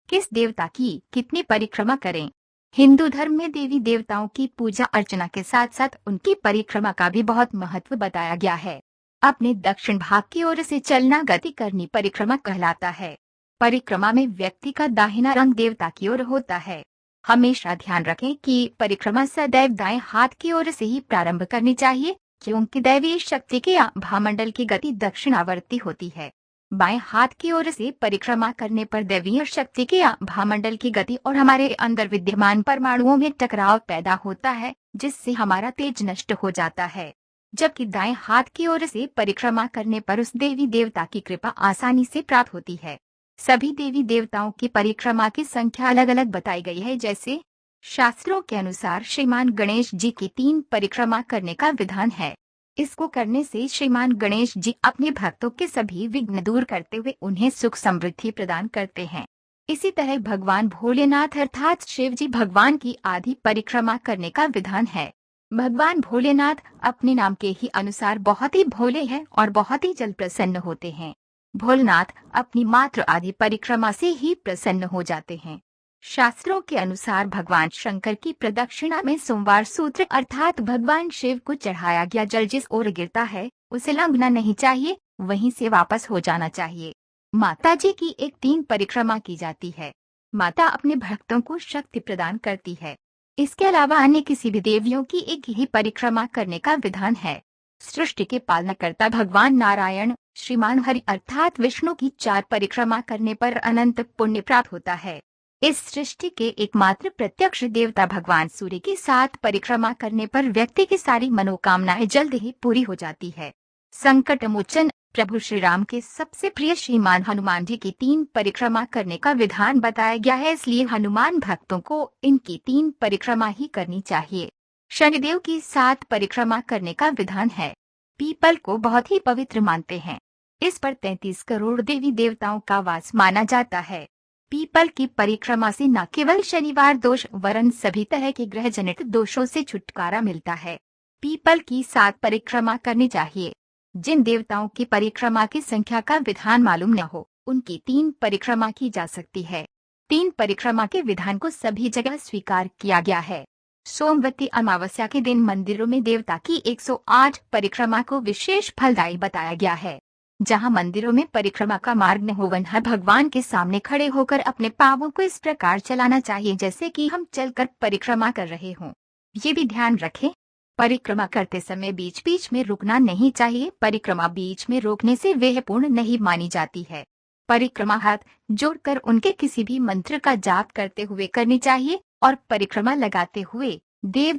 किस देवता की कितनी परिक्रमा करें? हिंदू धर्म में देवी देवताओं की पूजा अर्चना के साथ साथ उनकी परिक्रमा का भी बहुत महत्व बताया गया है। अपने दक्षिण भाग की ओर से चलना गति करनी परिक्रमा कहलाता है। परिक्रमा में व्यक्ति का दाहिना रंग देवता की ओर होता है। हमेशा ध्यान रखें कि परिक्रमा सदैव दाएं हाथ की ओर से ही प्रारंभ करनी चाहिए, क्योंकि दैवीय शक्ति के भामंडल की गति दक्षिणावर्ती होती है। बाएं हाथ की ओर से परिक्रमा करने पर दैवीय शक्ति के भामंडल की गति और हमारे अंदर विद्यमान परमाणुओं में टकराव पैदा होता है, जिससे हमारा तेज नष्ट हो जाता है। जबकि दाएं हाथ की ओर से परिक्रमा करने पर उस देवी देवता की कृपा आसानी से प्राप्त होती है। सभी देवी देवताओं की परिक्रमा की संख्या अलग अलग बताई गई है। जैसे शास्त्रों के अनुसार श्रीमान गणेश जी की 3 परिक्रमा करने का विधान है। इसको करने से श्रीमान गणेश जी अपने भक्तों के सभी विघ्न दूर करते हुए उन्हें सुख समृद्धि प्रदान करते हैं। इसी तरह भगवान भोलेनाथ अर्थात शिव जी भगवान की आधी परिक्रमा करने का विधान है। भगवान भोलेनाथ अपने नाम के ही अनुसार बहुत ही भोले हैं और बहुत ही जल्द प्रसन्न होते हैं। भोलेनाथ अपनी मात्र आधी परिक्रमा से ही प्रसन्न हो जाते हैं। शास्त्रों के अनुसार भगवान शंकर की प्रदक्षिणा में सोमवार सूत्र अर्थात भगवान शिव को चढ़ाया गया जल जिस ओर गिरता है उसे लांघना नहीं चाहिए, वहीं से वापस हो जाना चाहिए। माता जी की एक 3 परिक्रमा की जाती है। माता अपने भक्तों को शक्ति प्रदान करती है। इसके अलावा अन्य किसी भी देवियों की एक ही परिक्रमा करने का विधान है। सृष्टि के पालनकर्ता भगवान नारायण श्रीमान हरि अर्थात विष्णु की 4 परिक्रमा करने पर अनंत पुण्य प्राप्त होता है। इस सृष्टि के एकमात्र प्रत्यक्ष देवता भगवान सूर्य की 7 परिक्रमा करने पर व्यक्ति की सारी मनोकामनाएं जल्द ही पूरी हो जाती है। संकट मोचन प्रभु श्री राम के सबसे प्रिय श्रीमान हनुमान जी की 3 परिक्रमा करने का विधान बताया गया है, इसलिए हनुमान भक्तों को इनकी 3 परिक्रमा ही करनी चाहिए। शनिदेव की 7 परिक्रमा करने का विधान है। पीपल को बहुत ही पवित्र मानते हैं। इस पर 33 करोड़ देवी देवताओं का वास माना जाता है। पीपल की परिक्रमा से न केवल शनिवार दोष वरन सभी तरह के ग्रह जनित दोषों से छुटकारा मिलता है। पीपल की 7 परिक्रमा करनी चाहिए। जिन देवताओं की परिक्रमा की संख्या का विधान मालूम न हो, उनकी 3 परिक्रमा की जा सकती है। 3 परिक्रमा के विधान को सभी जगह स्वीकार किया गया है। सोमवती अमावस्या के दिन मंदिरों में देवता की 108 परिक्रमा को विशेष फलदायी बताया गया है। जहां मंदिरों में परिक्रमा का मार्ग न हो वहां भगवान के सामने खड़े होकर अपने पांवों को इस प्रकार चलाना चाहिए जैसे कि हम चलकर परिक्रमा कर रहे हों। ये भी ध्यान रखें, परिक्रमा करते समय बीच बीच में रुकना नहीं चाहिए। परिक्रमा बीच में रोकने से वह पूर्ण नहीं मानी जाती है। परिक्रमा हाथ जोड़कर उनके किसी भी मंत्र का जाप करते हुए करनी चाहिए और परिक्रमा लगाते हुए देव